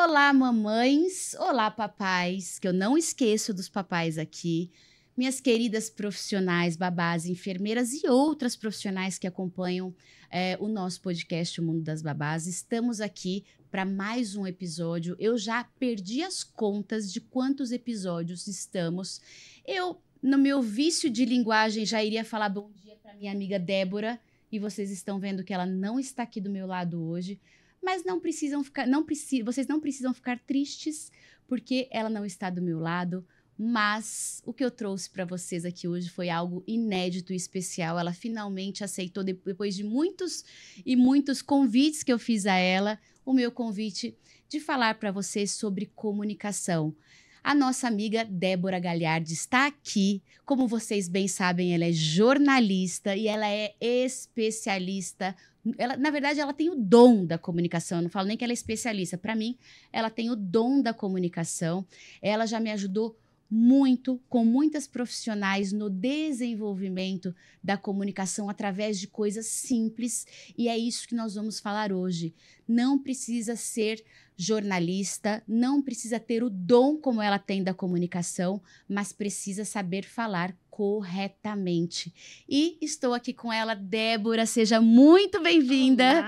Olá, mamães! Olá, papais! Que eu não esqueço dos papais aqui. Minhas queridas profissionais, babás, enfermeiras e outras profissionais que acompanham o nosso podcast, O Mundo das Babás. Estamos aqui para mais um episódio. Eu já perdi as contas de quantos episódios estamos. Eu, no meu vício de linguagem, já iria falar bom dia para minha amiga Débora. E vocês estão vendo que ela não está aqui do meu lado hoje. Mas vocês não precisam ficar tristes, porque ela não está do meu lado. Mas o que eu trouxe para vocês aqui hoje foi algo inédito e especial. Ela finalmente aceitou, depois de muitos e muitos convites que eu fiz a ela, o meu convite de falar para vocês sobre comunicação. A nossa amiga Débora Galhardi está aqui. Como vocês bem sabem, ela é jornalista e ela é especialista. Na verdade, ela tem o dom da comunicação. Eu não falo nem que ela é especialista. Para mim, ela tem o dom da comunicação. Ela já me ajudou muito, com muitas profissionais no desenvolvimento da comunicação através de coisas simples, e é isso que nós vamos falar hoje. Não precisa ser jornalista, não precisa ter o dom como ela tem da comunicação, mas precisa saber falar corretamente. E estou aqui com ela, Débora, seja muito bem-vinda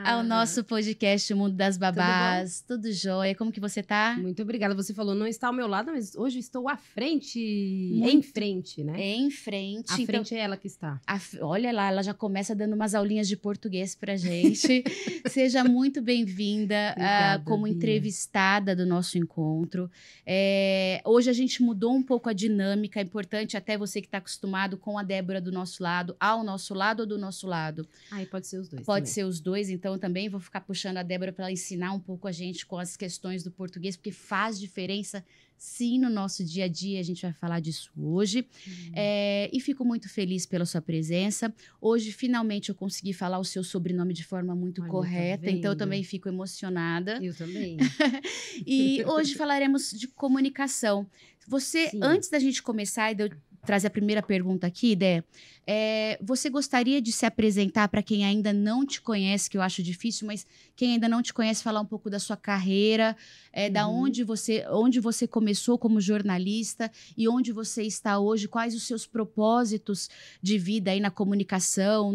ao nosso podcast O Mundo das Babás. Tudo jóia? Como que você tá? Muito obrigada. Você falou não está ao meu lado, mas hoje estou à frente. Em frente, né? Em frente. À frente é ela que está. Olha lá, ela já começa dando umas aulinhas de português pra gente. Seja muito bem-vinda como Bia. entrevistada do nosso encontro. Hoje a gente mudou um pouco a dinâmica. É importante até você que está acostumado com a Débora do nosso lado, ao nosso lado ou do nosso lado. Pode ser os dois. Pode ser os dois, então eu também vou ficar puxando a Débora para ela ensinar um pouco a gente com as questões do português, porque faz diferença, sim, no nosso dia a dia. A gente vai falar disso hoje. E fico muito feliz pela sua presença. Hoje, finalmente, eu consegui falar o seu sobrenome de forma muito correta, então eu também fico emocionada. Eu também. E hoje falaremos de comunicação. Você, antes da gente começar e de eu trazer a primeira pergunta aqui, Dé, você gostaria de se apresentar para quem ainda não te conhece, que eu acho difícil, mas quem ainda não te conhece, falar um pouco da sua carreira, da onde você começou como jornalista e onde você está hoje, quais os seus propósitos de vida aí na comunicação,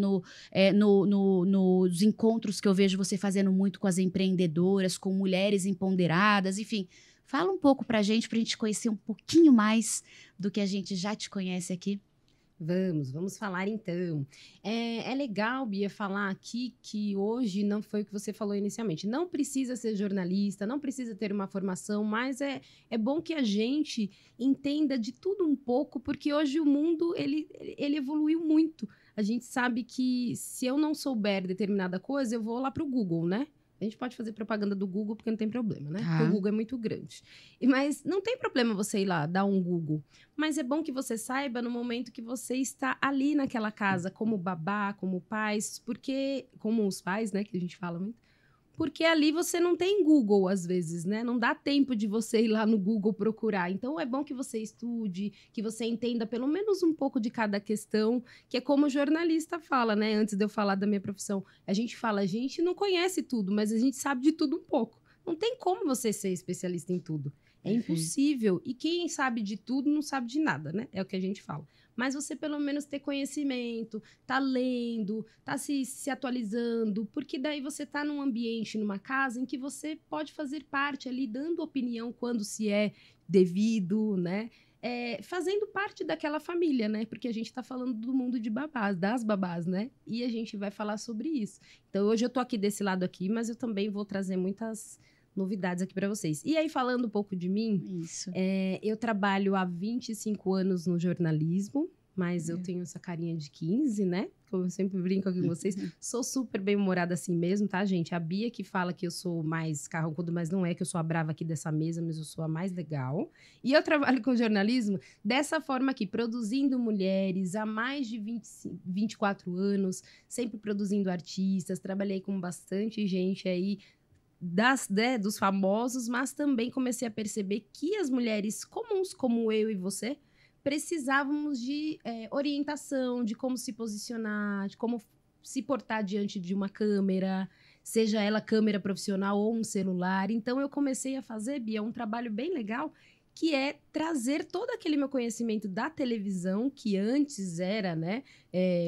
nos encontros que eu vejo você fazendo muito com as empreendedoras, com mulheres empoderadas, enfim. Fala um pouco pra gente conhecer um pouquinho mais do que a gente já te conhece aqui. Vamos falar então. É legal, Bia, falar aqui que hoje não foi o que você falou inicialmente. Não precisa ser jornalista, não precisa ter uma formação, mas é bom que a gente entenda de tudo um pouco, porque hoje o mundo ele evoluiu muito. A gente sabe que se eu não souber determinada coisa, eu vou lá para o Google, né? A gente pode fazer propaganda do Google porque não tem problema, né? Porque o Google é muito grande. Mas não tem problema você ir lá, dar um Google. Mas é bom que você saiba no momento que você está ali naquela casa, como babá, como pais, porque... Como os pais, né? Que a gente fala muito. Porque ali você não tem Google, às vezes, né? Não dá tempo de você ir lá no Google procurar. Então, é bom que você estude, que você entenda pelo menos um pouco de cada questão, que é como o jornalista fala, né? Antes de eu falar da minha profissão. A gente não conhece tudo, mas a gente sabe de tudo um pouco. Não tem como você ser especialista em tudo. É impossível. E quem sabe de tudo não sabe de nada, né? É o que a gente fala. Mas você pelo menos ter conhecimento, tá lendo, tá se atualizando, porque daí você tá num ambiente, numa casa em que você pode fazer parte ali, dando opinião quando se é devido, né? Fazendo parte daquela família, né? Porque a gente tá falando do mundo de babás, das babás, né? E a gente vai falar sobre isso. Então, hoje eu tô aqui desse lado aqui, mas eu também vou trazer muitas novidades aqui para vocês. E aí, falando um pouco de mim, eu trabalho há 25 anos no jornalismo, mas eu tenho essa carinha de 15, né? Como eu sempre brinco aqui com vocês. Sou super bem-humorada assim mesmo, tá, gente? A Bia que fala que eu sou mais carrancuda, mas não é que eu sou a brava aqui dessa mesa, mas eu sou a mais legal. E eu trabalho com jornalismo dessa forma aqui, produzindo mulheres há mais de 24 anos, sempre produzindo artistas, trabalhei com bastante gente aí, dos famosos, mas também comecei a perceber que as mulheres comuns, como eu e você, precisávamos de orientação, de como se posicionar, de como se portar diante de uma câmera, seja ela câmera profissional ou um celular. Então, eu comecei a fazer, Bia, um trabalho bem legal, que é trazer todo aquele meu conhecimento da televisão, que antes era, né,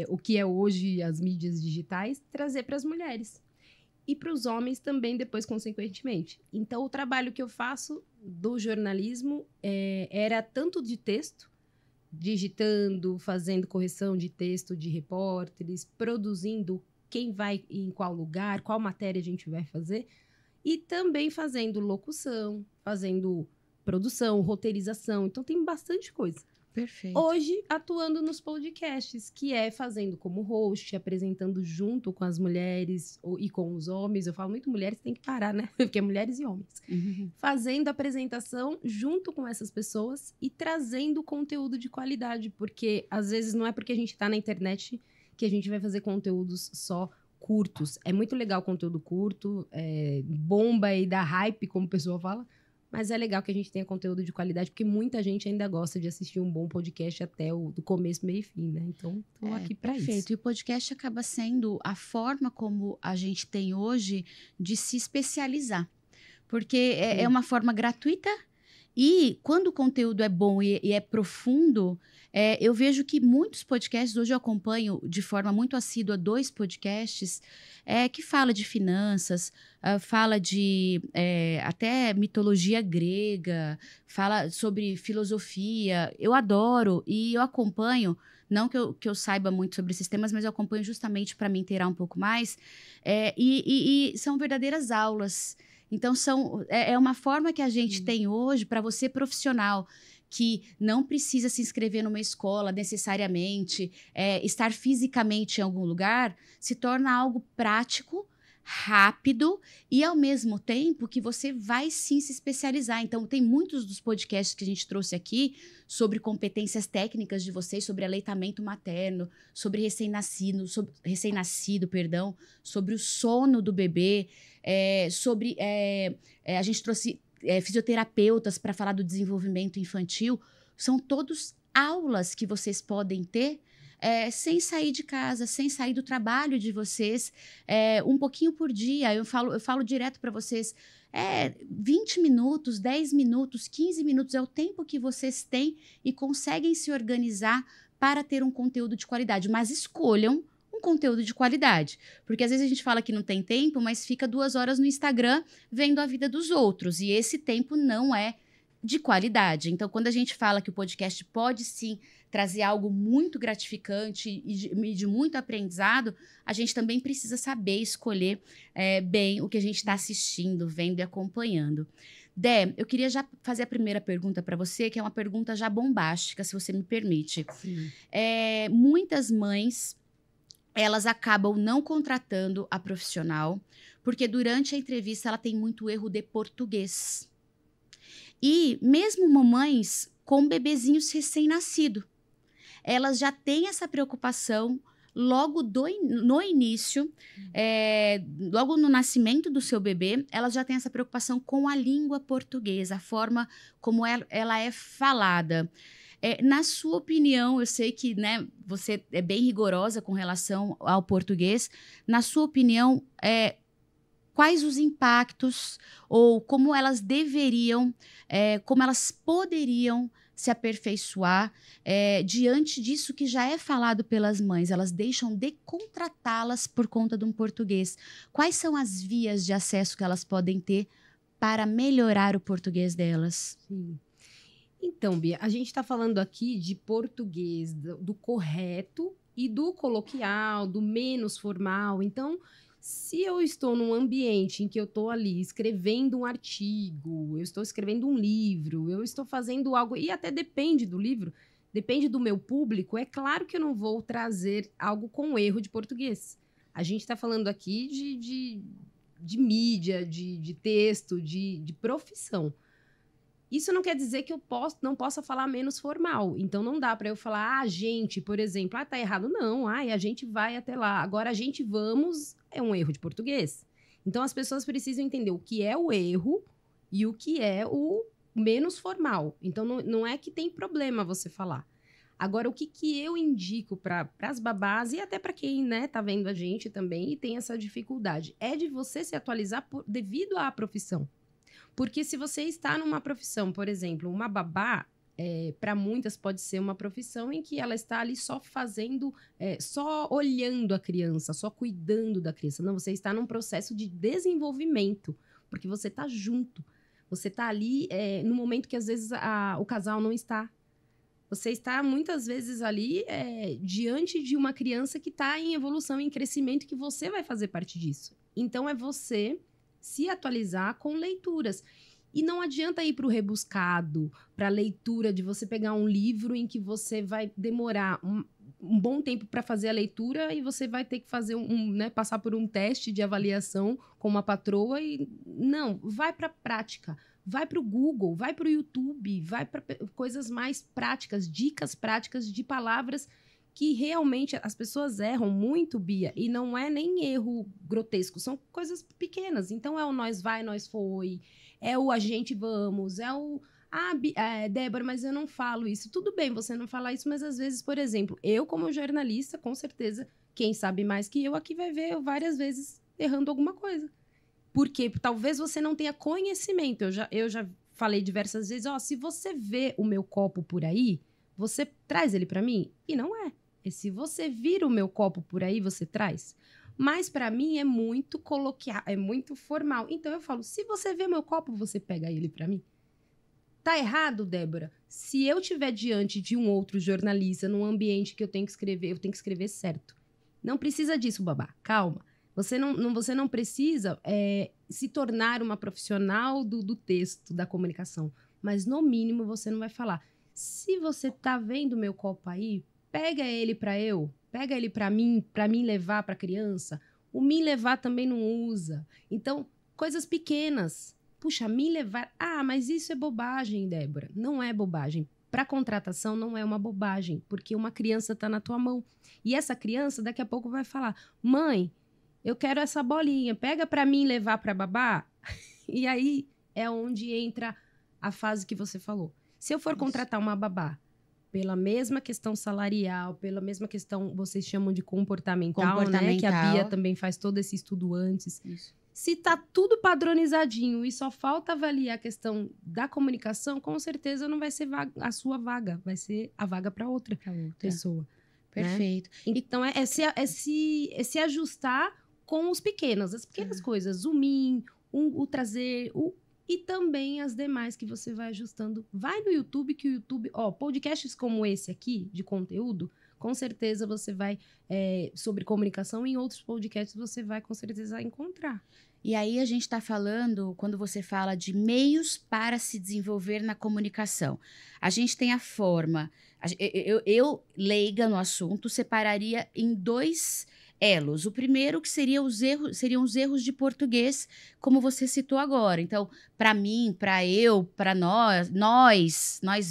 o que é hoje as mídias digitais, trazer para as mulheres. E para os homens também, depois, consequentemente. Então, o trabalho que eu faço do jornalismo era tanto de texto, digitando, fazendo correção de texto de repórteres, produzindo quem vai em qual lugar, qual matéria a gente vai fazer, e também fazendo locução, fazendo produção, roteirização. Então, tem bastante coisa. Perfeito. Hoje, atuando nos podcasts, que é fazendo como host, apresentando junto com as mulheres e com os homens. Eu falo muito mulheres, tem que parar, né? Porque é mulheres e homens. Fazendo apresentação junto com essas pessoas e trazendo conteúdo de qualidade. Porque, às vezes, não é porque a gente tá na internet que a gente vai fazer conteúdos só curtos. É muito legal o conteúdo curto, bomba e dá hype, como o pessoal fala. Mas é legal que a gente tenha conteúdo de qualidade, porque muita gente ainda gosta de assistir um bom podcast até do começo, meio e fim, né? Então, estou aqui para isso. Perfeito. E o podcast acaba sendo a forma como a gente tem hoje de se especializar. Porque é uma forma gratuita e quando o conteúdo é bom e é profundo, eu vejo que muitos podcasts, hoje eu acompanho de forma muito assídua 2 podcasts que fala de finanças, fala de até mitologia grega, fala sobre filosofia. Eu adoro e eu acompanho, não que eu saiba muito sobre esses temas, mas eu acompanho justamente para me inteirar um pouco mais, e são verdadeiras aulas. Então, é uma forma que a gente tem hoje para você profissional, que não precisa se inscrever numa escola necessariamente, estar fisicamente em algum lugar, se torna algo prático, rápido e, ao mesmo tempo, que você vai sim se especializar. Então, tem muitos dos podcasts que a gente trouxe aqui sobre competências técnicas de vocês, sobre aleitamento materno, sobre recém-nascido, sobre o sono do bebê, a gente trouxe fisioterapeutas para falar do desenvolvimento infantil. São todos aulas que vocês podem ter sem sair de casa, sem sair do trabalho de vocês, um pouquinho por dia. Eu falo direto para vocês, 20 minutos, 10 minutos, 15 minutos é o tempo que vocês têm e conseguem se organizar para ter um conteúdo de qualidade, mas escolham um conteúdo de qualidade, porque às vezes a gente fala que não tem tempo, mas fica 2 horas no Instagram vendo a vida dos outros, e esse tempo não é de qualidade. Então, quando a gente fala que o podcast pode sim trazer algo muito gratificante e de muito aprendizado, a gente também precisa saber escolher bem o que a gente está assistindo, vendo e acompanhando. Dé, eu queria já fazer a primeira pergunta para você, que é uma pergunta já bombástica, se você me permite. Sim. Muitas mães, elas acabam não contratando a profissional, porque durante a entrevista ela tem muito erro de português. E mesmo mamães com bebezinhos recém-nascidos, elas já têm essa preocupação logo no início, logo no nascimento do seu bebê, elas já têm essa preocupação com a língua portuguesa, a forma como ela é falada. Na sua opinião, eu sei que, né, você é bem rigorosa com relação ao português. Na sua opinião, quais os impactos ou como elas deveriam, como elas poderiam se aperfeiçoar diante disso que já é falado pelas mães? Elas deixam de contratá-las por conta de um português. Quais são as vias de acesso que elas podem ter para melhorar o português delas? Sim. Então, Bia, a gente está falando aqui de português do correto e do coloquial, do menos formal. Então, se eu estou num ambiente em que eu estou ali escrevendo um artigo, eu estou escrevendo um livro, eu estou fazendo algo, e até depende do livro, depende do meu público, é claro que eu não vou trazer algo com erro de português. A gente está falando aqui de mídia, de texto, de profissão. Isso não quer dizer que eu não possa falar menos formal. Então, não dá para eu falar, a gente, por exemplo, tá errado. Não, a gente vai até lá. Agora, a gente vamos é um erro de português. Então, as pessoas precisam entender o que é o erro e o que é o menos formal. Então, não é que tem problema você falar. Agora, o que, que eu indico para as babás e até para quem, né, tá vendo a gente também e tem essa dificuldade, é de você se atualizar devido à profissão. Porque se você está numa profissão, por exemplo, uma babá, para muitas pode ser uma profissão em que ela está ali só fazendo, só olhando a criança, só cuidando da criança. Não, você está num processo de desenvolvimento, porque você está junto. Você está ali no momento que às vezes o casal não está. Você está muitas vezes ali diante de uma criança que está em evolução, em crescimento, que você vai fazer parte disso. Então, é você se atualizar com leituras. E não adianta ir para o rebuscado, para a leitura de você pegar um livro em que você vai demorar um bom tempo para fazer a leitura e você vai ter que fazer passar por um teste de avaliação com uma patroa. Não, vai para a prática. Vai para o Google, vai para o YouTube, vai para coisas mais práticas, dicas práticas de palavras que realmente as pessoas erram muito, Bia, e não é nem erro grotesco, são coisas pequenas. Então, é o nós vai, nós foi, é o a gente vamos, é o... Débora, mas eu não falo isso. Tudo bem você não falar isso, mas às vezes, por exemplo, eu como jornalista, com certeza, quem sabe mais que eu aqui vai ver eu várias vezes errando alguma coisa. Porque talvez você não tenha conhecimento. Eu já falei diversas vezes, se você vê o meu copo por aí, você traz ele para mim? E não é. E se você vira o meu copo por aí, você traz? Mas para mim é muito coloquial, é muito formal. Então eu falo, se você vê meu copo, você pega ele para mim? Tá errado, Débora? Se eu estiver diante de um outro jornalista, num ambiente que eu tenho que escrever certo. Não precisa disso, babá. Calma. Você não precisa se tornar uma profissional do texto, da comunicação. Mas, no mínimo, você não vai falar. Se você tá vendo meu copo aí, pega ele pega ele para mim levar para a criança. O mim levar também não usa. Então, coisas pequenas. Puxa, mim levar... mas isso é bobagem, Débora. Não é bobagem. Para contratação não é uma bobagem, porque uma criança tá na tua mão. E essa criança daqui a pouco vai falar, mãe, eu quero essa bolinha, pega para mim levar para babá. E aí é onde entra a fase que você falou. Se eu for contratar uma babá pela mesma questão salarial, pela mesma questão, vocês chamam de comportamental, né? Que a Bia também faz todo esse estudo antes. Isso. Se tá tudo padronizadinho e só falta avaliar a questão da comunicação, com certeza não vai ser a sua vaga, vai ser a vaga para outra pessoa. Perfeito. Né? Então, é se ajustar com os pequenos, as pequenas coisas. O mim, o trazer, e também as demais que você vai ajustando. Vai no YouTube, que o YouTube... podcasts como esse aqui, de conteúdo, com certeza você vai... sobre comunicação, em outros podcasts você vai, com certeza, encontrar. E aí a gente está falando, quando você fala de meios para se desenvolver na comunicação. A gente tem a forma... Eu leiga no assunto, separaria em 2 elos. O primeiro que seriam os erros de português, como você citou agora. Então, para mim, para eu, para nós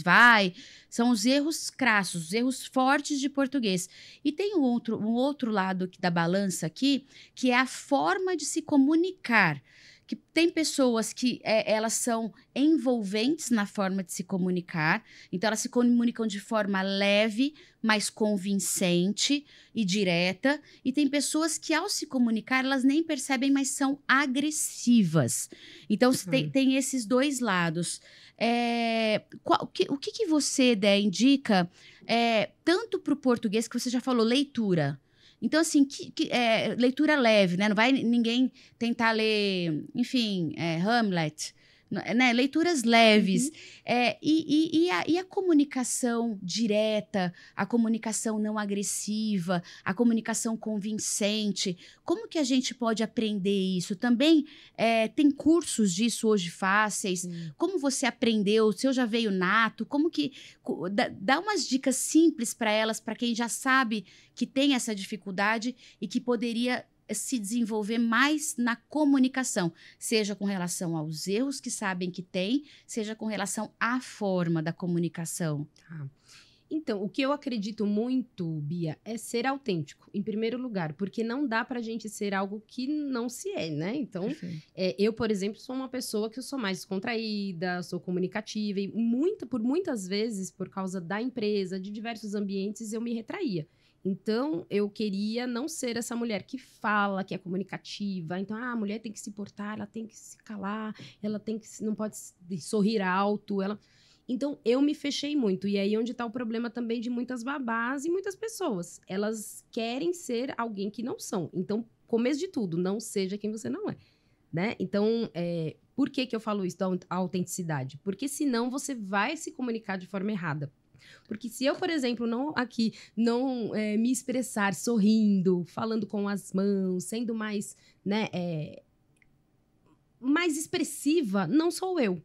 vai, são os erros crassos, os erros fortes de português. E tem um outro lado da balança aqui, que é a forma de se comunicar. Que tem pessoas que elas são envolventes na forma de se comunicar, então elas se comunicam de forma leve, mas convincente e direta, e tem pessoas que ao se comunicar, elas nem percebem, mas são agressivas. Então tem esses 2 lados. O que você, Dé, indica tanto para o português, que você já falou, leitura. Então, assim, leitura leve, né? Não vai ninguém tentar ler, enfim, Hamlet, né? Leituras leves. E a comunicação direta, a comunicação não agressiva, a comunicação convincente, como que a gente pode aprender isso? Também tem cursos disso hoje fáceis? Como você aprendeu? O seu já veio nato? Como que... Dá umas dicas simples para elas, para quem já sabe que tem essa dificuldade e que poderia se desenvolver mais na comunicação, seja com relação aos erros que sabem que tem, seja com relação à forma da comunicação. Então, o que eu acredito muito, Bia, é ser autêntico, em primeiro lugar, porque não dá pra gente ser algo que não se é, né? Então, Perfeito. eu, por exemplo, sou uma pessoa que eu sou mais descontraída, sou comunicativa, e por muitas vezes, por causa da empresa, de diversos ambientes, eu me retraía. Então, eu queria não ser essa mulher que fala, que é comunicativa. Então, a mulher tem que se portar, ela tem que se calar, ela tem que não pode sorrir alto, ela... Então, eu me fechei muito. E aí, onde está o problema também de muitas babás e muitas pessoas. Elas querem ser alguém que não são. Então, começo de tudo, não seja quem você não é, né? Então, por que eu falo isso da autenticidade? Porque senão você vai se comunicar de forma errada. Porque se eu, por exemplo, não me expressar sorrindo, falando com as mãos, sendo mais, né, mais expressiva, não sou eu.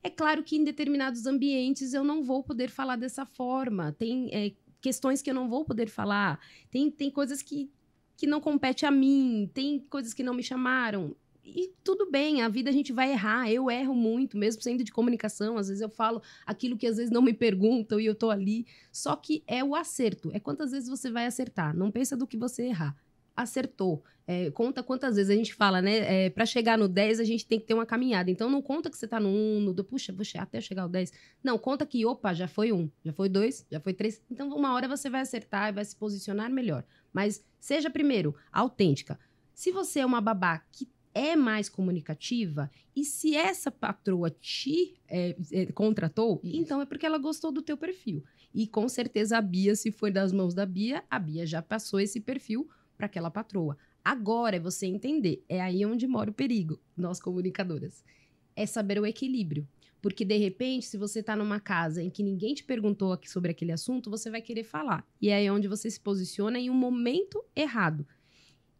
É claro que em determinados ambientes eu não vou poder falar dessa forma. Tem questões que eu não vou poder falar. Tem coisas que não compete a mim. Tem coisas que não me chamaram. E tudo bem, a vida a gente vai errar. Eu erro muito, mesmo sendo de comunicação. Às vezes eu falo aquilo que às vezes não me perguntam e eu tô ali. Só que é o acerto. É quantas vezes você vai acertar. Não pensa do que você errar. Acertou. Conta quantas vezes a gente fala, né? Para chegar no 10, a gente tem que ter uma caminhada. Então, não conta que você tá no 1, no 2, puxa, até chegar ao 10. Não, conta que, opa, já foi 1, já foi 2, já foi 3. Então, uma hora você vai acertar e vai se posicionar melhor. Mas seja, primeiro, autêntica. Se você é uma babá que é mais comunicativa, e se essa patroa te contratou, isso, então é porque ela gostou do teu perfil. E com certeza a Bia, se for das mãos da Bia, a Bia já passou esse perfil para aquela patroa. Agora é você entender, é aí onde mora o perigo, nós comunicadoras. É saber o equilíbrio. Porque, de repente, se você está numa casa em que ninguém te perguntou aqui sobre aquele assunto, você vai querer falar. E é aí onde você se posiciona em um momento errado.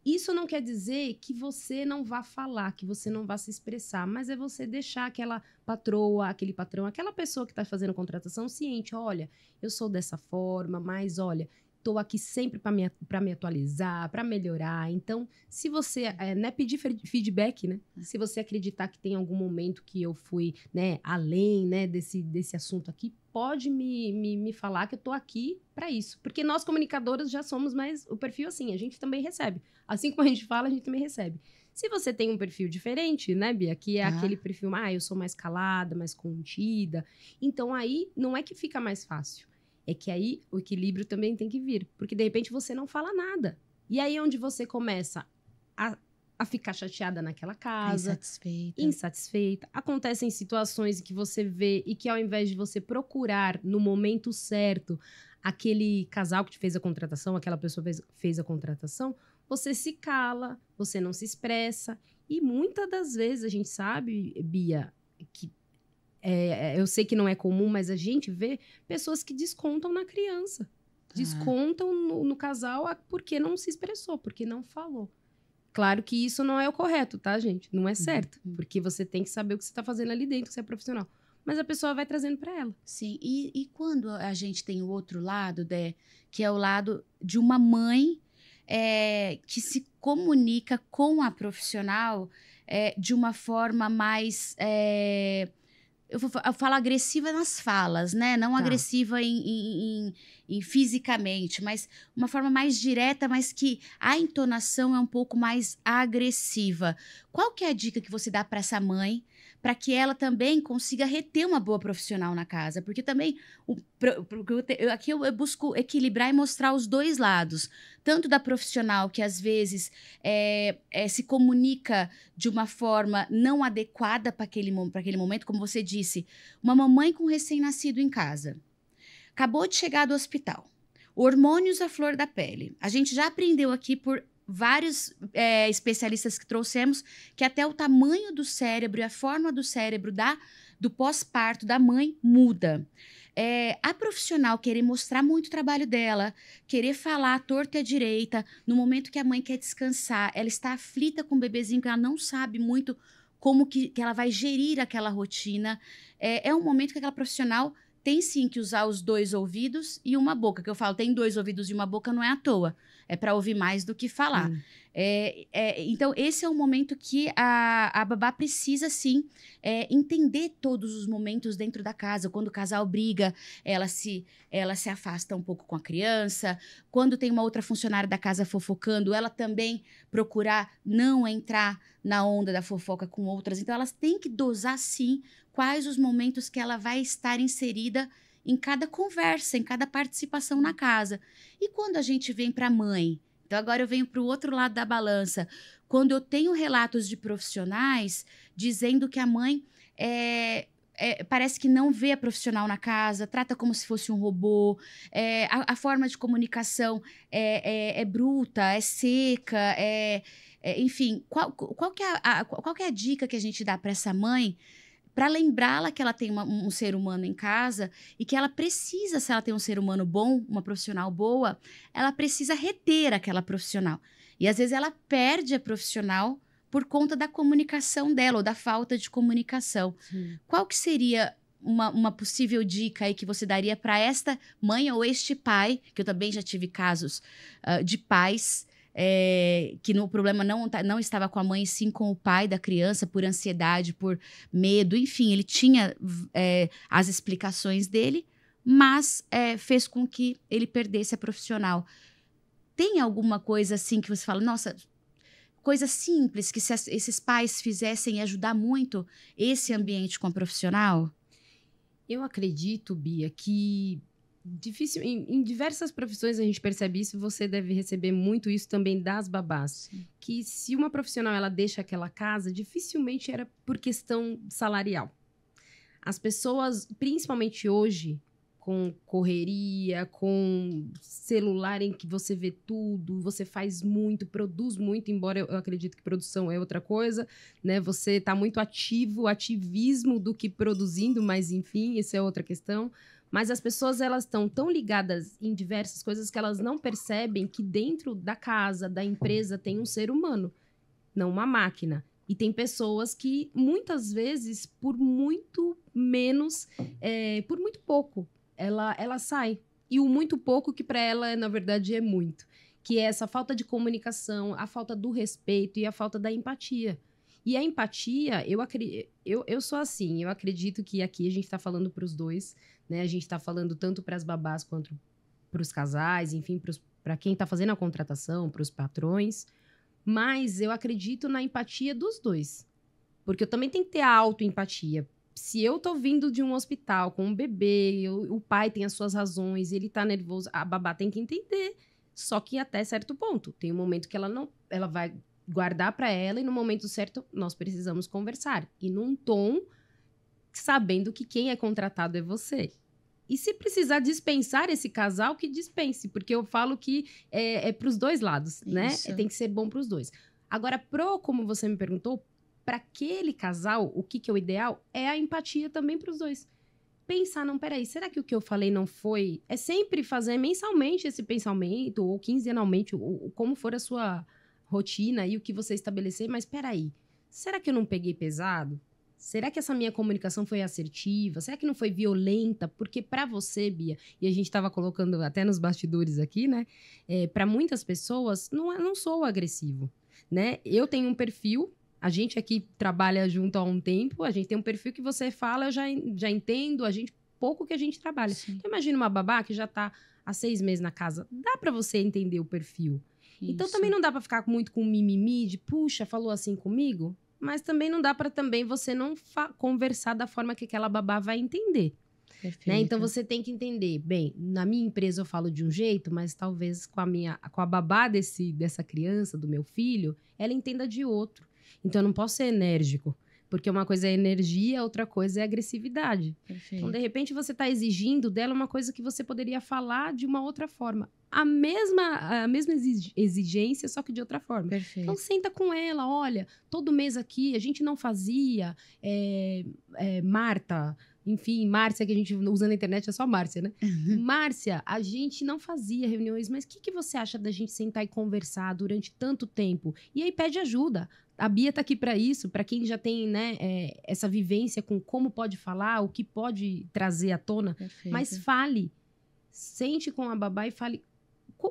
Isso não quer dizer que você não vá falar, que você não vá se expressar, mas é você deixar aquela patroa, aquele patrão, aquela pessoa que está fazendo contratação ciente, olha, eu sou dessa forma, mas olha, estou aqui sempre para me atualizar, para melhorar. Então, se você né, pedir feedback, né? Se você acreditar que tem algum momento que eu fui, né, além, né, desse assunto aqui, pode me falar que eu estou aqui para isso. Porque nós, comunicadoras, já somos mais o perfil assim, a gente também recebe. Assim como a gente fala, a gente também recebe. Se você tem um perfil diferente, né, Bia? Que é aquele perfil, eu sou mais calada, mais contida. Então, aí, não é que fica mais fácil. É que aí o equilíbrio também tem que vir. Porque, de repente, você não fala nada. E aí, onde você começa a ficar chateada naquela casa. Insatisfeita. Acontecem situações que você vê e que, ao invés de você procurar no momento certo aquele casal que te fez a contratação, aquela pessoa fez a contratação, você se cala, você não se expressa. E muitas das vezes a gente sabe, Bia, que eu sei que não é comum, mas a gente vê pessoas que descontam na criança. Descontam no casal porque não se expressou, porque não falou. Claro que isso não é o correto, tá, gente? Não é certo. Porque você tem que saber o que você está fazendo ali dentro, que você é profissional. Mas a pessoa vai trazendo para ela. Sim, e quando a gente tem o outro lado, Dé, que é o lado de uma mãe que se comunica com a profissional de uma forma mais... eu falo agressiva nas falas, né? Não agressiva em fisicamente, mas uma forma mais direta, mas que a entonação é um pouco mais agressiva. Qual que é a dica que você dá para essa mãe, para que ela também consiga reter uma boa profissional na casa? Porque também aqui eu busco equilibrar e mostrar os dois lados, tanto da profissional que às vezes se comunica de uma forma não adequada para aquele momento, como você disse, uma mamãe com recém-nascido em casa, acabou de chegar do hospital, hormônios à flor da pele. A gente já aprendeu aqui por vários especialistas que trouxemos que até o tamanho do cérebro e a forma do cérebro do pós-parto da mãe muda. A profissional querer mostrar muito o trabalho dela, querer falar à torta e à direita, no momento que a mãe quer descansar, ela está aflita com o bebezinho, que ela não sabe muito como que ela vai gerir aquela rotina. É um momento que aquela profissional tem sim que usar os dois ouvidos e uma boca, que eu falo, tem dois ouvidos e uma boca, não é à toa. é para ouvir mais do que falar. Sim. Então, esse é um momento que a babá precisa, sim, entender todos os momentos dentro da casa. Quando o casal briga, ela se afasta um pouco com a criança. Quando tem uma outra funcionária da casa fofocando, ela também procurar não entrar na onda da fofoca com outras. Então, elas têm que dosar, sim, quais os momentos que ela vai estar inserida em cada conversa, em cada participação na casa. E quando a gente vem para a mãe, então agora eu venho para o outro lado da balança, quando eu tenho relatos de profissionais dizendo que a mãe parece que não vê a profissional na casa, trata como se fosse um robô, a forma de comunicação é bruta, é seca, enfim, qual que é a dica que a gente dá para essa mãe para lembrá-la que ela tem um ser humano em casa e que ela precisa, se ela tem um ser humano bom, uma profissional boa, ela precisa reter aquela profissional. E às vezes ela perde a profissional por conta da comunicação dela ou da falta de comunicação. Sim. Qual que seria uma possível dica aí que você daria para esta mãe ou este pai, que eu também já tive casos de pais que o problema não estava com a mãe, sim com o pai da criança, por ansiedade, por medo, enfim, ele tinha as explicações dele, mas fez com que ele perdesse a profissional. Tem alguma coisa assim que você fala, nossa, coisa simples que se esses pais fizessem ajudar muito esse ambiente com a profissional? Eu acredito, Bia, que difícil, em diversas profissões a gente percebe isso, você deve receber muito isso também das babás. Sim. Que se uma profissional ela deixa aquela casa, dificilmente era por questão salarial. As pessoas, principalmente hoje, com correria, com celular em que você vê tudo, você faz muito, produz muito, embora eu acredito que produção é outra coisa, né? Você está muito ativismo do que produzindo, mas enfim, isso é outra questão. Mas as pessoas, elas estão tão ligadas em diversas coisas que elas não percebem que dentro da casa, da empresa, tem um ser humano, não uma máquina. E tem pessoas que, muitas vezes, por muito menos, por muito pouco, ela sai. E o muito pouco que para ela, na verdade, é muito. Que é essa falta de comunicação, a falta do respeito e a falta da empatia. E a empatia, eu sou assim, eu acredito que aqui a gente está falando para os dois, né? A gente está falando tanto para as babás quanto para os casais, enfim, para quem está fazendo a contratação, para os patrões. Mas eu acredito na empatia dos dois. Porque eu também tenho que ter a autoempatia. Se eu tô vindo de um hospital com um bebê, o pai tem as suas razões, ele tá nervoso, a babá tem que entender. Só que até certo ponto. Tem um momento que ela vai guardar para ela e no momento certo nós precisamos conversar. E num tom sabendo que quem é contratado é você. E se precisar dispensar esse casal, que dispense, porque eu falo que é para os dois lados, né? Tem que ser bom para os dois. Agora, como você me perguntou, para aquele casal, o que é o ideal é a empatia também para os dois. Pensar, não, peraí, será que o que eu falei não foi? É sempre fazer mensalmente esse pensamento, ou quinzenalmente, ou como for a sua rotina e o que você estabelecer, mas peraí, será que eu não peguei pesado? Será que essa minha comunicação foi assertiva? Será que não foi violenta? Porque para você, Bia, e a gente estava colocando até nos bastidores aqui, né? Para muitas pessoas, não sou agressivo, né? Eu tenho um perfil, a gente aqui trabalha junto há um tempo, a gente tem um perfil que você fala, eu já entendo, pouco que a gente trabalha. Então, imagina uma babá que já está há 6 meses na casa, dá para você entender o perfil. Isso. Então, também não dá para ficar muito com mimimi de, puxa, falou assim comigo? Mas também não dá para também você não conversar da forma que aquela babá vai entender. Né? Então, você tem que entender, bem, na minha empresa eu falo de um jeito, mas talvez com a babá dessa criança, do meu filho, ela entenda de outro. Então, eu não posso ser enérgico, porque uma coisa é energia, outra coisa é agressividade. Perfeito. Então, de repente, você está exigindo dela uma coisa que você poderia falar de uma outra forma. A mesma exigência, só que de outra forma. Perfeito. Então, senta com ela, olha, todo mês aqui a gente não fazia, Marta, enfim, Márcia, que a gente usa na internet, é só Márcia, né? Uhum. Márcia, a gente não fazia reuniões, mas o que você acha da gente sentar e conversar durante tanto tempo? E aí pede ajuda. A Bia tá aqui para isso, para quem já tem, né, essa vivência com como pode falar, o que pode trazer à tona. Perfeito. Mas fale. Sente com a babá e fale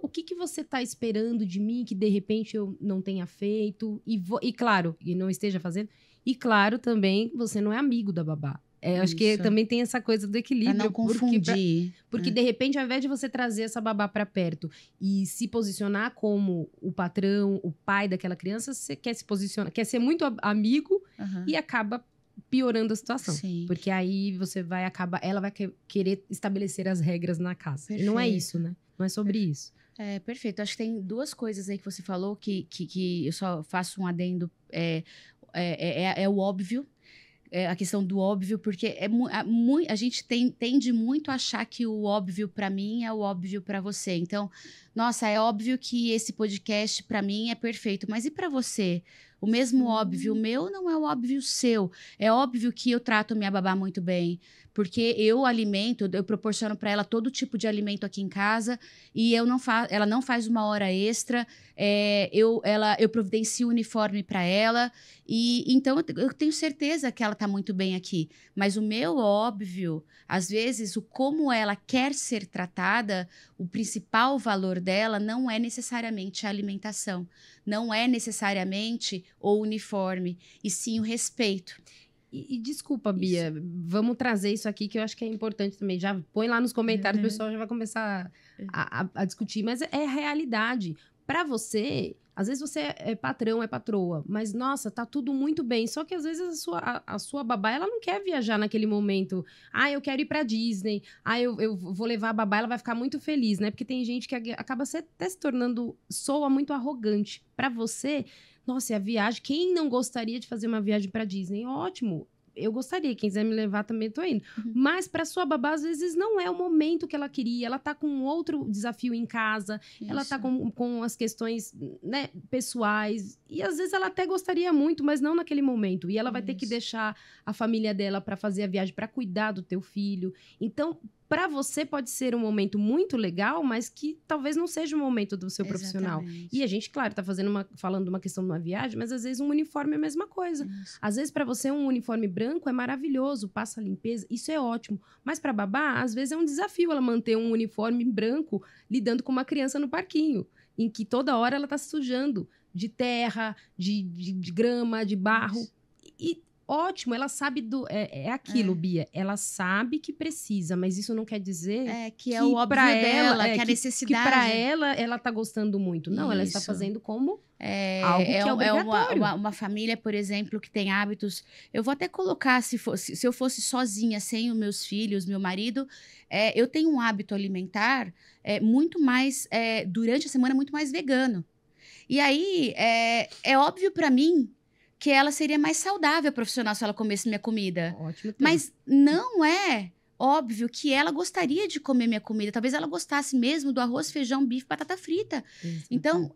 o que que você tá esperando de mim que de repente eu não tenha feito? E claro, e não esteja fazendo. E claro, também, você não é amigo da babá. Acho que Isso. também tem essa coisa do equilíbrio. Pra não confundir. Porque de repente, ao invés de você trazer essa babá para perto e se posicionar como o patrão, o pai daquela criança, você quer se posicionar, quer ser muito amigo e acaba piorando a situação. Sim. Porque aí você vai acabar, ela vai querer estabelecer as regras na casa. Perfeito. E não é isso, né? Não é sobre isso. Perfeito. Acho que tem duas coisas aí que você falou que eu só faço um adendo. É o óbvio. A questão do óbvio, porque a gente tende muito a achar que o óbvio para mim é o óbvio para você. Então, nossa, é óbvio que esse podcast para mim é perfeito, mas e para você? O mesmo óbvio meu não é o óbvio seu. É óbvio que eu trato minha babá muito bem, porque eu proporciono para ela todo tipo de alimento aqui em casa e ela não faz uma hora extra. Eu providencio o uniforme para ela e então eu tenho certeza que ela está muito bem aqui. Mas o meu óbvio, às vezes, o como ela quer ser tratada, o principal valor dela não é necessariamente a alimentação, não é necessariamente o uniforme, e sim o respeito. E desculpa, Bia, vamos trazer isso aqui que eu acho que é importante também. Já põe lá nos comentários, o pessoal já vai começar a discutir, mas é realidade. Para você, às vezes você é patrão, é patroa, mas nossa, tá tudo muito bem. Só que às vezes a sua babá, ela não quer viajar naquele momento. Eu quero ir pra Disney. Eu vou levar a babá, ela vai ficar muito feliz, né? Porque tem gente que acaba até se tornando, soa muito arrogante. Para você, nossa, e a viagem, quem não gostaria de fazer uma viagem pra Disney? Ótimo. Eu gostaria, quem quiser me levar também tô indo. Mas para sua babá, às vezes, não é o momento que ela queria. Ela tá com outro desafio em casa. Isso. Ela tá com as questões, né, pessoais. E às vezes ela até gostaria muito, mas não naquele momento. E ela vai ter que deixar a família dela para fazer a viagem, para cuidar do teu filho. Então, para você pode ser um momento muito legal, mas que talvez não seja o momento do seu profissional. E a gente, claro, tá falando de uma questão de uma viagem, mas às vezes um uniforme é a mesma coisa. Isso. Às vezes para você um uniforme branco é maravilhoso, passa a limpeza, isso é ótimo. Mas para babá, às vezes é um desafio ela manter um uniforme branco lidando com uma criança no parquinho, em que toda hora ela tá se sujando de terra, de grama, de barro. Isso. E ótimo, ela sabe aquilo, Bia. Ela sabe que precisa, mas isso não quer dizer que é o óbvio dela, que é a necessidade. Que pra ela tá gostando muito. Não, ela está fazendo como algo que é obrigatório. Uma família, por exemplo, que tem hábitos... Eu vou até colocar, se eu fosse sozinha, sem os meus filhos, meu marido, eu tenho um hábito alimentar muito mais... durante a semana, muito mais vegano. E aí, é óbvio para mim que ela seria mais saudável profissional se ela comesse minha comida. Ótimo. Mas não é óbvio que ela gostaria de comer minha comida. Talvez ela gostasse mesmo do arroz, feijão, bife, batata frita. Isso. Então,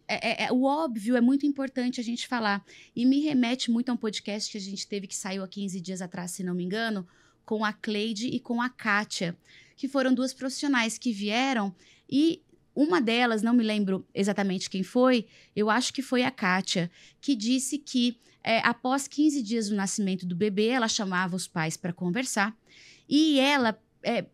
o óbvio é muito importante a gente falar. E me remete muito a um podcast que a gente teve, que saiu há 15 dias atrás, se não me engano, com a Cleide e com a Kátia, que foram duas profissionais que vieram e... Uma delas, não me lembro exatamente quem foi, eu acho que foi a Kátia, que disse que após 15 dias do nascimento do bebê, ela chamava os pais para conversar e ela,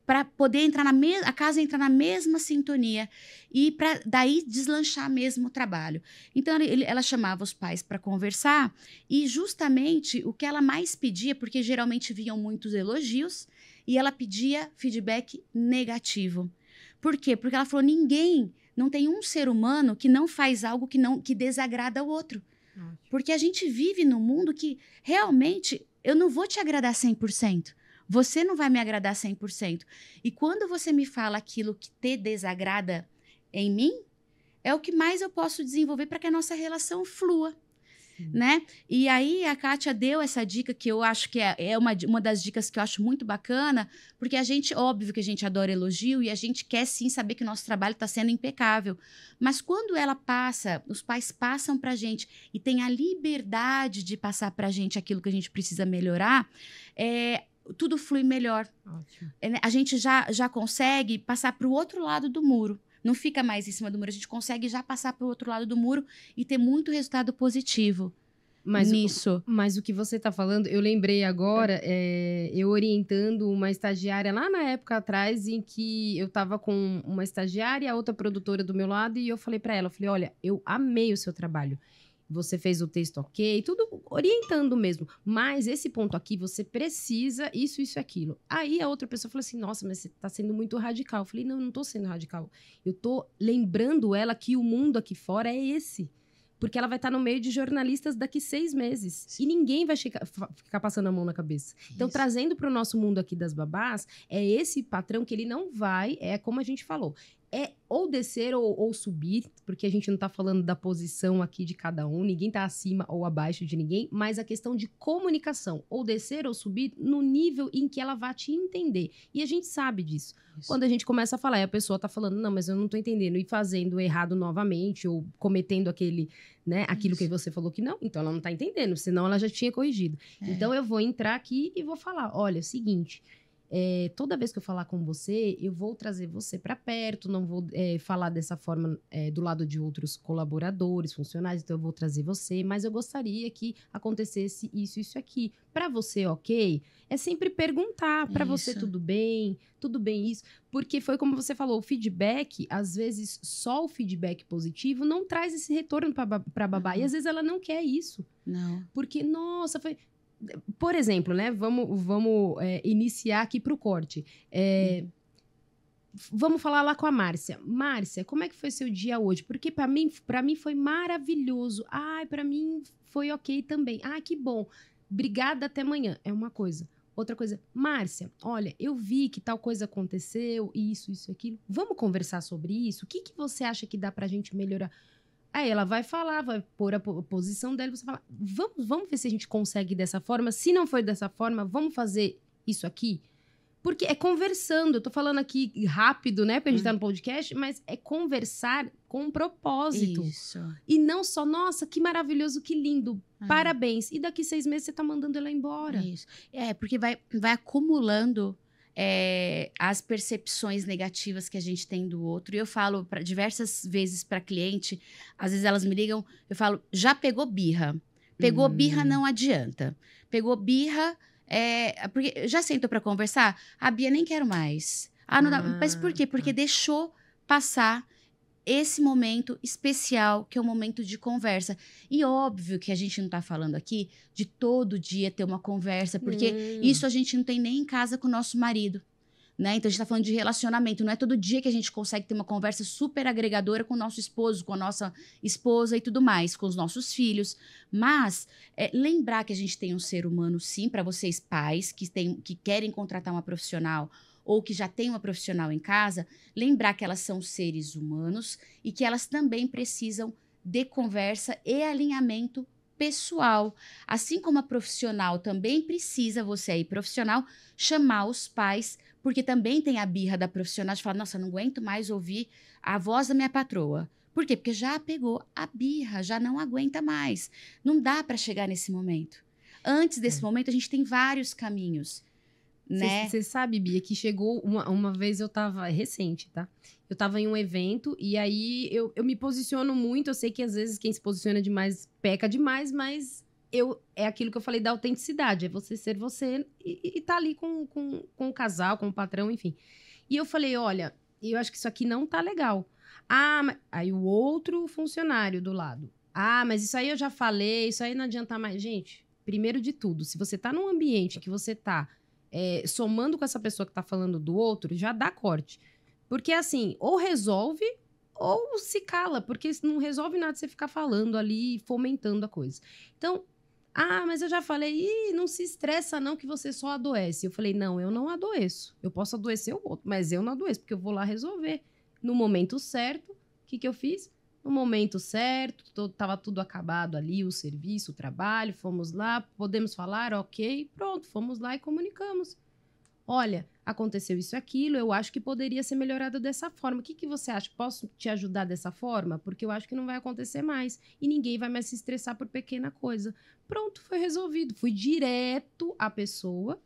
para poder entrar a casa entrar na mesma sintonia e para daí deslanchar mesmo o trabalho. Então, ela chamava os pais para conversar e justamente o que ela mais pedia, porque geralmente vinham muitos elogios, e ela pedia feedback negativo. Por quê? Porque ela falou, não tem um ser humano que não faz algo que desagrada o outro. Ótimo. Porque a gente vive num mundo que realmente eu não vou te agradar 100%. Você não vai me agradar 100%. E quando você me fala aquilo que te desagrada em mim, é o que mais eu posso desenvolver para que a nossa relação flua. Né? E aí a Kátia deu essa dica que eu acho que é uma das dicas que eu acho muito bacana, porque óbvio que a gente adora elogio e a gente quer sim saber que o nosso trabalho está sendo impecável, mas quando os pais passam pra gente e tem a liberdade de passar pra gente aquilo que a gente precisa melhorar, tudo flui melhor. Ótimo. A gente já consegue passar para o outro lado do muro. Não fica mais em cima do muro, a gente consegue já passar para o outro lado do muro e ter muito resultado positivo. nisso. Mas o que você está falando, eu lembrei agora, eu orientando uma estagiária lá na época atrás, em que eu estava com uma estagiária e a outra produtora do meu lado, e eu falei para ela, olha, eu amei o seu trabalho. Você fez o texto ok, tudo orientando mesmo. Mas esse ponto aqui, você precisa isso e aquilo. Aí a outra pessoa falou assim, nossa, mas você está sendo muito radical. Eu falei, não estou sendo radical. Eu estou lembrando ela que o mundo aqui fora é esse. Porque ela vai estar no meio de jornalistas daqui 6 meses. E ninguém vai ficar passando a mão na cabeça. Então, trazendo para o nosso mundo aqui das babás, é esse patrão que ele não vai, é como a gente falou, é ou descer ou subir, porque a gente não está falando da posição aqui de cada um, ninguém está acima ou abaixo de ninguém, mas a questão de comunicação, ou descer ou subir no nível em que ela vai te entender. E a gente sabe disso. Quando a gente começa a falar e a pessoa está falando, não, mas eu não estou entendendo, e fazendo errado novamente, ou cometendo aquilo que você falou que não, então ela não está entendendo, senão ela já tinha corrigido. Então eu vou entrar aqui e vou falar, olha, é o seguinte... toda vez que eu falar com você, eu vou trazer você para perto, não vou falar dessa forma do lado de outros colaboradores, funcionários, então eu vou trazer você, mas eu gostaria que acontecesse isso aqui. Para você, ok? É sempre perguntar, para você tudo bem isso, porque foi como você falou, o feedback, às vezes só o feedback positivo não traz esse retorno para babá, e às vezes ela não quer isso. Não. Porque, nossa, foi... Por exemplo, né? Vamos iniciar aqui para o corte. Vamos falar lá com a Márcia. Márcia, como é que foi seu dia hoje? Porque para mim foi maravilhoso. Ai, para mim foi ok também. Ah, que bom. Obrigada, até amanhã. É uma coisa. Outra coisa, Márcia, olha, eu vi que tal coisa aconteceu, isso, aquilo. Vamos conversar sobre isso? O que você acha que dá pra gente melhorar? Aí ela vai falar, vai pôr a posição dela, você fala, vamos ver se a gente consegue dessa forma. Se não for dessa forma, vamos fazer isso aqui? Porque é conversando, eu tô falando aqui rápido, né? Porque a gente tá no podcast, mas é conversar com um propósito. Isso. E não só, nossa, que maravilhoso, que lindo, parabéns. E daqui 6 meses você tá mandando ela embora. Isso. Porque vai acumulando as percepções negativas que a gente tem do outro. E eu falo diversas vezes para cliente, às vezes elas me ligam, eu falo, já pegou birra. Pegou birra, não adianta. Pegou birra, porque já sentou para conversar? A Bia, nem quero mais. Não dá. Mas por quê? Porque deixou passar esse momento especial, que é o momento de conversa. E óbvio que a gente não tá falando aqui de todo dia ter uma conversa, porque isso a gente não tem nem em casa com o nosso marido, né? Então a gente tá falando de relacionamento, não é todo dia que a gente consegue ter uma conversa super agregadora com o nosso esposo, com a nossa esposa e tudo mais, com os nossos filhos. Mas lembrar que a gente tem um ser humano, sim, para vocês pais que querem contratar uma profissional ou que já tem uma profissional em casa, lembrar que elas são seres humanos e que elas também precisam de conversa e alinhamento pessoal. Assim como a profissional também precisa, você aí profissional, chamar os pais, porque também tem a birra da profissional de falar, nossa, não aguento mais ouvir a voz da minha patroa. Por quê? Porque já pegou a birra, já não aguenta mais. Não dá para chegar nesse momento. Antes desse momento, a gente tem vários caminhos. Né? Você sabe, Bia, que chegou uma vez, eu tava recente, tá? Eu tava em um evento e aí eu me posiciono muito. Eu sei que às vezes quem se posiciona demais peca demais, mas é aquilo que eu falei da autenticidade, é você ser você e tá ali com o casal, com o patrão, enfim. E eu falei, olha, eu acho que isso aqui não tá legal. Aí o outro funcionário do lado. Mas isso aí eu já falei, isso aí não adianta mais. Gente, primeiro de tudo, se você tá num ambiente que você tá somando com essa pessoa que tá falando do outro, já dá corte. Porque, assim, ou resolve ou se cala, porque não resolve nada você ficar falando ali, fomentando a coisa. Então, mas eu já falei, não se estressa não que você só adoece. Eu falei, não, eu não adoeço. Eu posso adoecer o outro, mas eu não adoeço, porque eu vou lá resolver. No momento certo, o que eu fiz? No momento certo, tava tudo acabado ali, o serviço, o trabalho, fomos lá, podemos falar, ok, pronto, fomos lá e comunicamos. Olha, aconteceu isso e aquilo, eu acho que poderia ser melhorado dessa forma. O que você acha? Posso te ajudar dessa forma? Porque eu acho que não vai acontecer mais e ninguém vai mais se estressar por pequena coisa. Pronto, foi resolvido. Fui direto à pessoa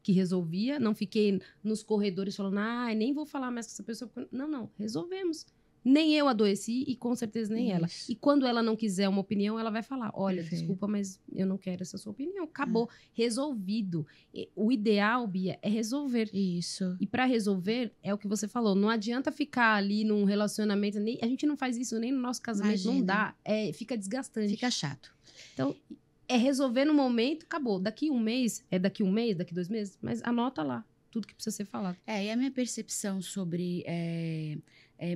que resolvia, não fiquei nos corredores falando, nem vou falar mais com essa pessoa. Não, resolvemos. Nem eu adoeci e com certeza nem ela. Isso. E quando ela não quiser uma opinião, ela vai falar, olha, Perfeito. desculpa, mas eu não quero essa sua opinião. Acabou. Resolvido. O ideal, Bia, é resolver. Isso. E para resolver, é o que você falou, não adianta ficar ali num relacionamento, a gente não faz isso nem no nosso casamento, não dá, fica desgastante. Fica chato. Então, é resolver no momento, acabou. Daqui um mês, daqui 2 meses, mas anota lá tudo que precisa ser falado. E a minha percepção sobre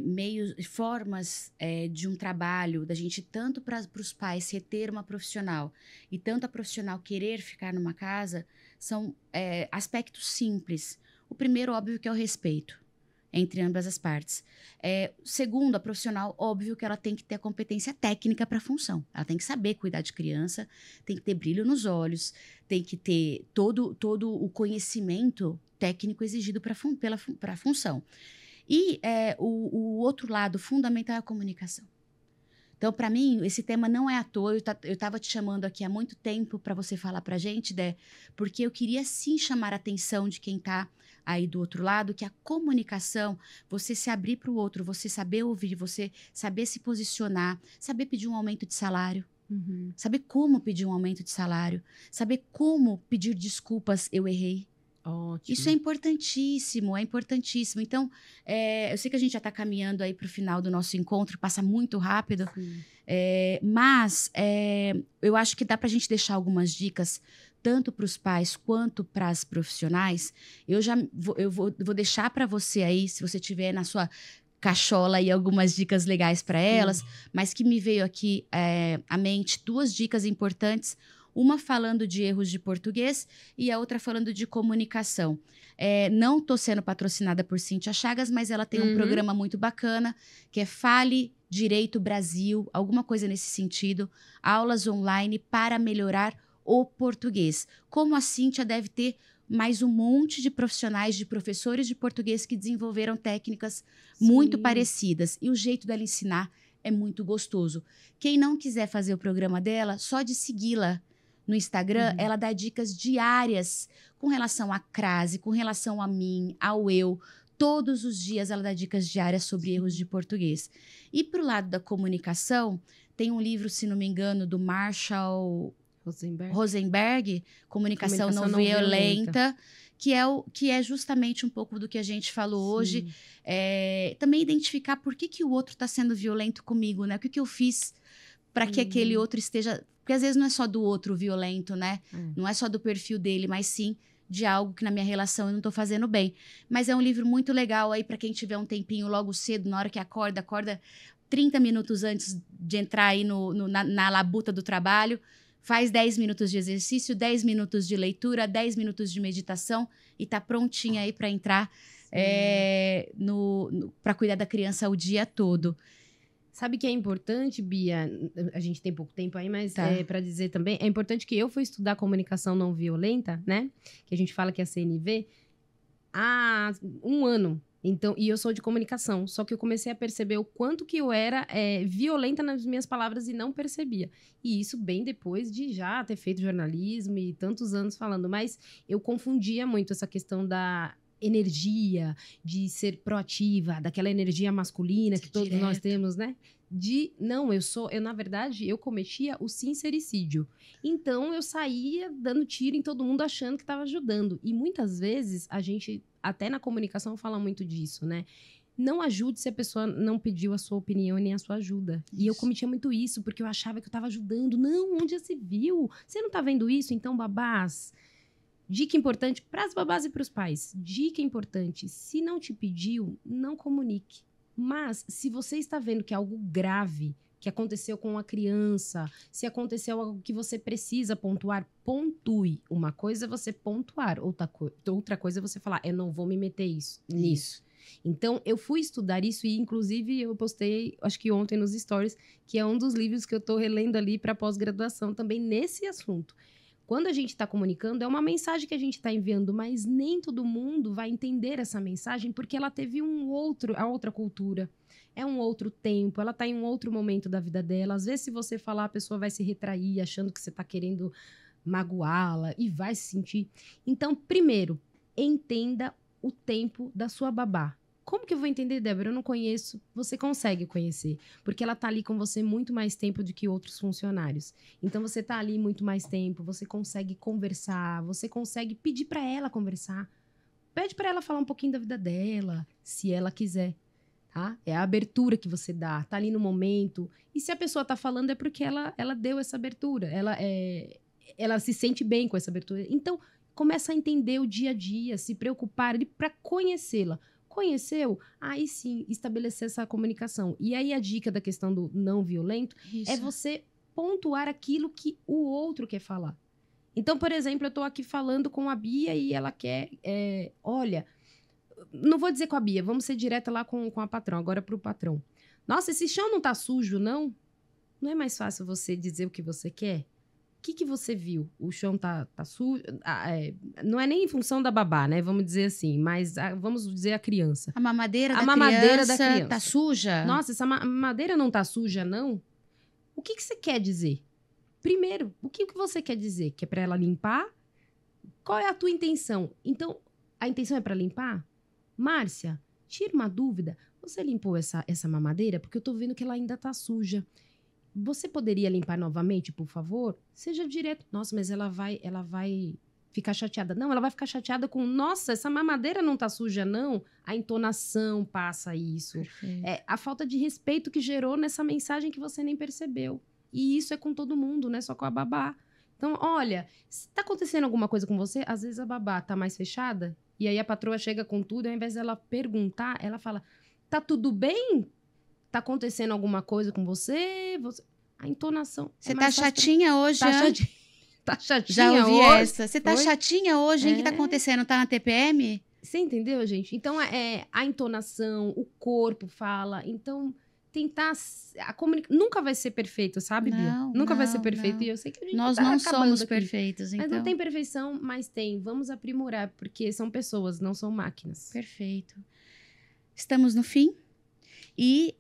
meios, formas de um trabalho, da gente tanto para os pais reter uma profissional e tanto a profissional querer ficar numa casa, são aspectos simples. O primeiro, óbvio, que é o respeito entre ambas as partes. Segundo, a profissional, óbvio que ela tem que ter a competência técnica para a função. Ela tem que saber cuidar de criança, tem que ter brilho nos olhos, tem que ter todo o conhecimento técnico exigido para a função. E o outro lado fundamental é a comunicação. Então, para mim, esse tema não é à toa. Eu estava te chamando aqui há muito tempo para você falar para a gente, Dé, porque eu queria sim chamar a atenção de quem está aí do outro lado, que a comunicação, você se abrir para o outro, você saber ouvir, você saber se posicionar, saber pedir um aumento de salário, saber como pedir um aumento de salário, saber como pedir desculpas, eu errei. Ótimo. Isso é importantíssimo, é importantíssimo. Então, eu sei que a gente já está caminhando aí para o final do nosso encontro, passa muito rápido, mas eu acho que dá para a gente deixar algumas dicas, tanto para os pais quanto para as profissionais. Eu vou deixar para você aí, se você tiver na sua cachola aí algumas dicas legais para elas, mas que me veio aqui à mente 2 dicas importantes. Uma falando de erros de português e a outra falando de comunicação. Não estou sendo patrocinada por Cíntia Chagas, mas ela tem um programa muito bacana, que é Fale Direito Brasil, alguma coisa nesse sentido, aulas online para melhorar o português. Como a Cíntia deve ter mais um monte de profissionais, de professores de português que desenvolveram técnicas muito parecidas. E o jeito dela ensinar é muito gostoso. Quem não quiser fazer o programa dela, só de segui-la no Instagram, ela dá dicas diárias com relação à crase, com relação a mim, ao eu. Todos os dias ela dá dicas diárias sobre erros de português. E pro lado da comunicação, tem um livro, se não me engano, do Marshall Rosenberg, Comunicação Não Violenta, que é justamente um pouco do que a gente falou hoje. Também identificar por que o outro está sendo violento comigo, né? O que eu fiz para que aquele outro esteja... Porque às vezes não é só do outro violento, né? Não é só do perfil dele, mas sim de algo que na minha relação eu não estou fazendo bem. Mas é um livro muito legal aí para quem tiver um tempinho logo cedo, na hora que acorda 30 minutos antes de entrar aí na labuta do trabalho, faz 10 minutos de exercício, 10 minutos de leitura, 10 minutos de meditação e tá prontinha aí para entrar para cuidar da criança o dia todo. Sabe que é importante, Bia? A gente tem pouco tempo aí, mas para dizer também, é importante que eu fui estudar comunicação não violenta, né? Que a gente fala que é a CNV, há 1 ano. Então, e eu sou de comunicação, só que eu comecei a perceber o quanto que eu era violenta nas minhas palavras e não percebia. E isso bem depois de já ter feito jornalismo e tantos anos falando. Mas eu confundia muito essa questão da energia, de ser proativa, daquela energia masculina que todos nós temos, né? Na verdade, eu cometia o sincericídio. Então, eu saía dando tiro em todo mundo achando que estava ajudando. E muitas vezes, a gente, até na comunicação, fala muito disso, né? Não ajude se a pessoa não pediu a sua opinião nem a sua ajuda. Isso. E eu cometia muito isso, porque eu achava que eu estava ajudando. Não, onde já se viu? Você não está vendo isso? Então, babás... Dica importante para as babás e para os pais. Dica importante, se não te pediu, não comunique. Mas, se você está vendo que é algo grave, que aconteceu com uma criança, se aconteceu algo que você precisa pontuar, pontue. Uma coisa é você pontuar, outra coisa é você falar, eu não vou me meter nisso. Então, eu fui estudar isso e, inclusive, eu postei, acho que ontem nos stories, que é um dos livros que eu estou relendo ali para pós-graduação também nesse assunto. Quando a gente está comunicando, é uma mensagem que a gente está enviando, mas nem todo mundo vai entender essa mensagem porque ela teve a outra cultura, é um outro tempo, ela está em um outro momento da vida dela. Às vezes, se você falar, a pessoa vai se retrair achando que você está querendo magoá-la e vai se sentir. Então, primeiro, entenda o tempo da sua babá. Como que eu vou entender, Débora? Eu não conheço. Você consegue conhecer, porque ela tá ali com você muito mais tempo do que outros funcionários. Então você tá ali muito mais tempo, você consegue conversar, você consegue pedir para ela conversar. Pede para ela falar um pouquinho da vida dela, se ela quiser, tá? É a abertura que você dá, tá ali no momento. E se a pessoa tá falando é porque ela deu essa abertura, ela se sente bem com essa abertura. Então, começa a entender o dia a dia, se preocupar para conhecê-la. Conheceu? Aí sim, estabelecer essa comunicação. E aí a dica da questão do não violento é você pontuar aquilo que o outro quer falar. Então, por exemplo, eu tô aqui falando com a Bia e ela quer... olha, não vou dizer com a Bia, vamos ser direta lá com a patrão, agora pro patrão. Nossa, esse chão não tá sujo, não? Não é mais fácil você dizer o que você quer? O que você viu? O chão tá sujo? Não é nem em função da babá, né? Vamos dizer assim, mas vamos dizer a criança. A mamadeira da criança tá suja? Nossa, essa mamadeira não tá suja, não? O que você quer dizer? Primeiro, o que você quer dizer? Que é pra ela limpar? Qual é a tua intenção? Então, a intenção é pra limpar? Márcia, tira uma dúvida. Você limpou essa mamadeira? Porque eu tô vendo que ela ainda tá suja. Você poderia limpar novamente, por favor? Seja direto. Nossa, mas ela vai ficar chateada. Não, ela vai ficar chateada com... Nossa, essa mamadeira não tá suja, não? A entonação passa isso. É a falta de respeito que gerou nessa mensagem que você nem percebeu. E isso é com todo mundo, não é só com a babá. Então, olha, se tá acontecendo alguma coisa com você, às vezes a babá tá mais fechada, e aí a patroa chega com tudo, e ao invés dela perguntar, ela fala, tá tudo bem? Tá acontecendo alguma coisa com você? A entonação... Você tá chatinha hoje, Tá chatinha Já ouvi hoje? essa. Você tá chatinha hoje, hein? O que tá acontecendo? Tá na TPM? Você entendeu, gente? Então, a entonação, o corpo fala. Então, tentar... Nunca vai ser perfeito, sabe, Bia? Nunca vai ser perfeito. Não. E eu sei que a gente Nós tá não acabando somos aqui. perfeitos, então. Mas não tem perfeição, mas tem. Vamos aprimorar, porque são pessoas, não são máquinas. Perfeito. Estamos no fim. E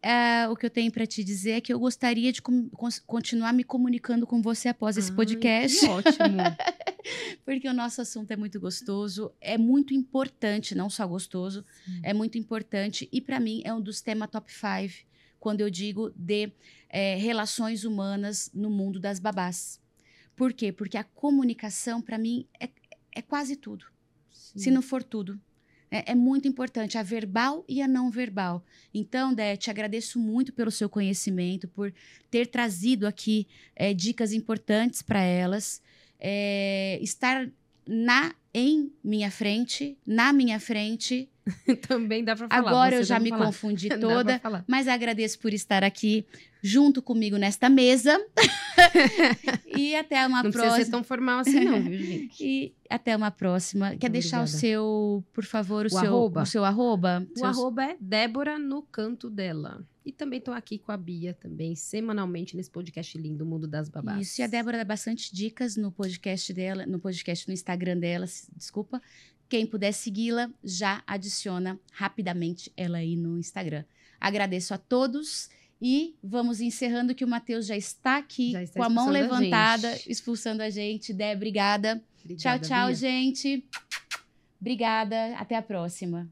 o que eu tenho para te dizer é que eu gostaria de continuar me comunicando com você após esse podcast. Que ótimo. Porque o nosso assunto é muito gostoso, é muito importante, não só gostoso, é muito importante. E para mim é um dos temas top 5, quando eu digo de relações humanas no mundo das babás. Por quê? Porque a comunicação, para mim, é quase tudo. Sim. Se não for tudo. É muito importante, a verbal e a não verbal. Então, Dé, te agradeço muito pelo seu conhecimento, por ter trazido aqui dicas importantes para elas. Estar na minha frente. Também dá para falar. Agora eu já me confundi toda, mas agradeço por estar aqui junto comigo nesta mesa. E até uma próxima. Não precisa ser tão formal assim não, viu, gente? E até uma próxima. Quer deixar o seu, por favor, o seu arroba? O arroba é Débora no Canto Dela. E também tô aqui com a Bia também, semanalmente nesse podcast lindo, o Mundo das Babás. Isso, e a Débora dá bastante dicas no podcast dela, no Instagram dela, desculpa. Quem puder segui-la, já adiciona rapidamente ela aí no Instagram. Agradeço a todos e vamos encerrando que o Matheus já está aqui com a mão levantada, expulsando a gente. Dé, obrigada. Tchau, tchau, Bia. Gente. Obrigada. Até a próxima.